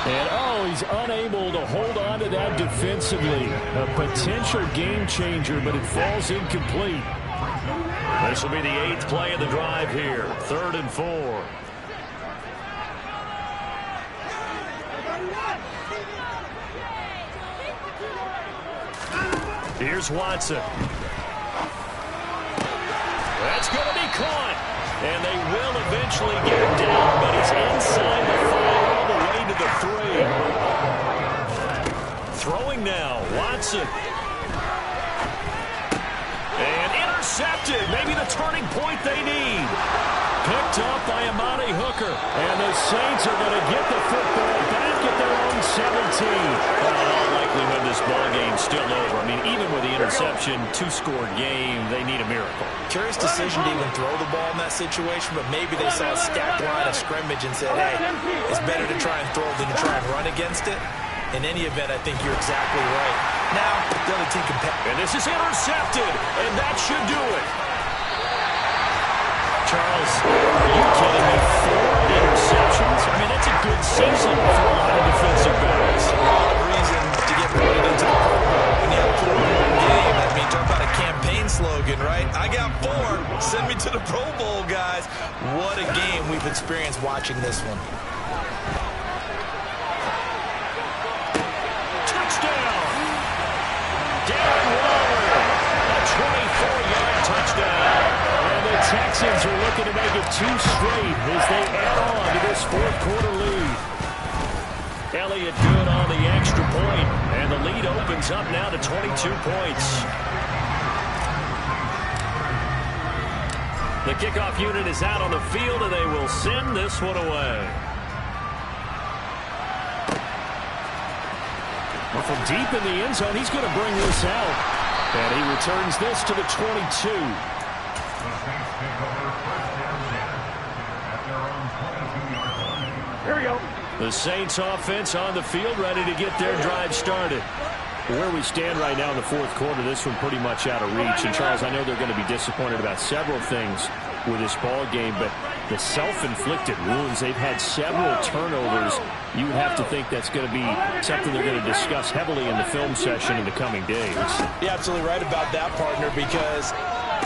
And, he's unable to hold on to that defensively. A potential game changer, but it falls incomplete. This will be the 8th play of the drive here. 3rd and 4. Here's Watson. That's going to be caught. And they will eventually get him down, but he's inside the 5 all the way to the 3. Throwing now, Watson. And intercepted. Maybe the turning point they need. Picked up by Amani Hooker. And the Saints are going to get the football back at their own 17. Well, in all likelihood, this ball game's still over. I mean, even with the interception, 2-score game, they need a miracle. Curious decision to even throw the ball in that situation, but maybe they saw a stacked line of scrimmage and said, hey, it's better to try and throw than to try and run against it. In any event, I think you're exactly right. Now, the other team can pass. And this is intercepted, and that should do it. Charles, are you kidding me? 4 interceptions? I mean, that's a good season for a lot of defensive backs. A lot of reason to get voted into the Pro Bowl when you have a 4-win game. I mean, talk about a campaign slogan, right? I got 4. Send me to the Pro Bowl, guys. What a game we've experienced watching this one. Touchdown! Darren Waller, a 24-yard touchdown. And the Texans are looking to make it 2 straight as they add on to this 4th quarter lead. Elliott good on the extra point, and the lead opens up now to 22 points. The kickoff unit is out on the field, and they will send this one away. Well, from deep in the end zone, he's going to bring this out. And he returns this to the 22. Here we go. The Saints offense on the field, ready to get their drive started. Where we stand right now in the 4th quarter, this one pretty much out of reach. And, Charles, I know they're going to be disappointed about several things with this ball game, but the self-inflicted wounds, they've had several turnovers. You would have to think that's going to be something they're going to discuss heavily in the film session in the coming days. You're absolutely right about that, partner, because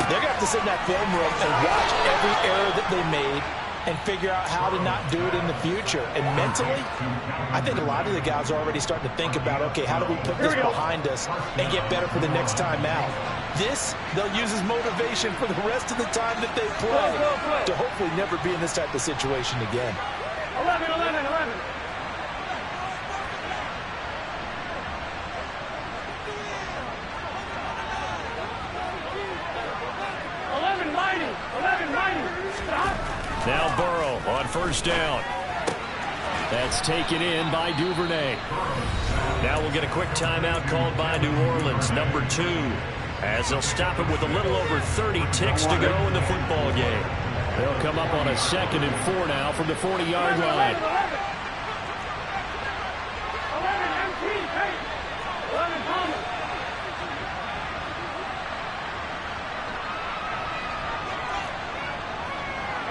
they're going to have to sit in that film room and watch every error that they made and figure out how to not do it in the future. And mentally, I think a lot of the guys are already starting to think about, okay, how do we put this behind us and get better for the next time out? This, they'll use as motivation for the rest of the time that they play to hopefully never be in this type of situation again. 11, 11, 11. 11, mighty. 11, mighty. Stop. Now Burrow on first down. That's taken in by Duvernay. Now we'll get a quick timeout called by New Orleans, number 2, as they'll stop it with a little over 30 ticks to go in the football game. They'll come up on a 2nd and 4 now from the 40-yard line. 11, empty. Hey. 11, Thomas.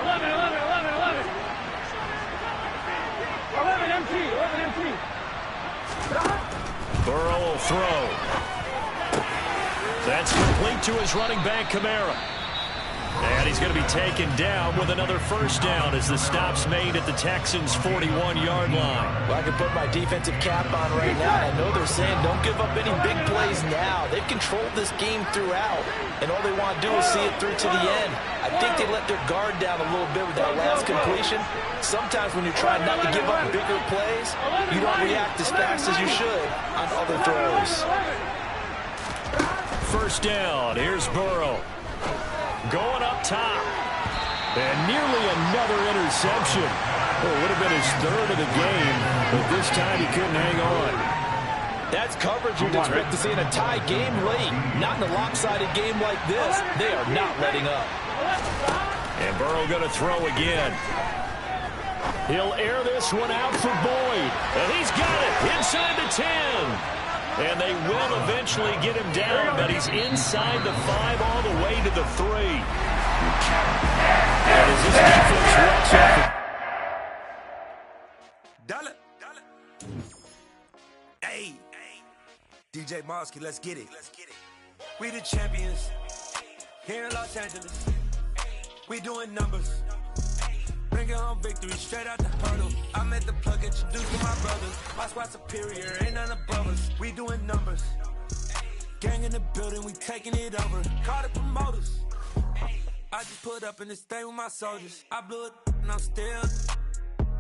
11, 11, 11, 11. 11 empty. 11 empty. Burrow will throw. That's complete to his running back, Kamara. And he's going to be taken down with another first down as the stop's made at the Texans' 41-yard line. Well, I can put my defensive cap on right now. I know they're saying don't give up any big plays now. They've controlled this game throughout, and all they want to do is see it through to the end. I think they let their guard down a little bit with that last completion. Sometimes when you're trying not to give up bigger plays, you don't react as fast as you should on other throws. First down. Here's Burrow. Going up top. And nearly another interception. Oh, it would have been his 3rd of the game, but this time he couldn't hang on. That's coverage you'd expect to see in a tie game late. Not in a lopsided game like this. They are not letting up. And Burrow going to throw again. He'll air this one out for Boyd. And he's got it inside the 10. And they will eventually get him down, but he's inside the 5 all the way to the 3. And as this defense walks off. Dollar. Hey. DJ Mosky, let's get it. We the champions here in Los Angeles. We doing numbers. Bringing home victory straight out the hurdle. I'm at the plug, introduced to my brothers. My squad superior, ain't none above us. We doing numbers. Gang in the building, we taking it over. Call the promoters. I just put up in this thing with my soldiers. I blew it and I'm still.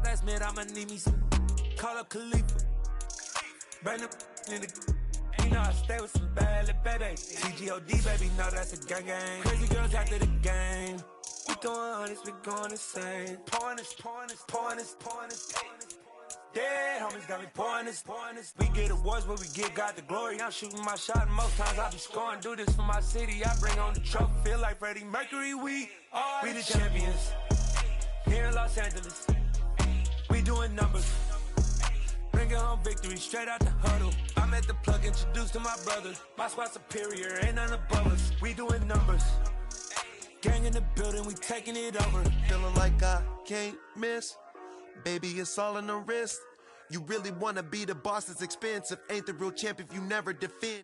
Last minute I'ma need me some. Call up Khalifa. Bring the in the. You know I stay with some bad little baby. TGOD baby, know that's a gang gang. Crazy girls after the game. We doing this, we going insane. Pouring this. Dead homies got me pouring this. We get awards, but we give God the glory. I'm shooting my shot, and most times I be scoring. Do this for my city, I bring on the trophy. Feel like Freddie Mercury, we the champions. Here in Los Angeles, we doing numbers. Bringing home victory straight out the huddle. I'm at the plug, introduced to my brothers. My squad superior, ain't none above us. We doing numbers. Gang in the building, we taking it over. Feeling like I can't miss. Baby, it's all in the wrist. You really wanna be the boss, it's expensive. Ain't the real champ if you never defend.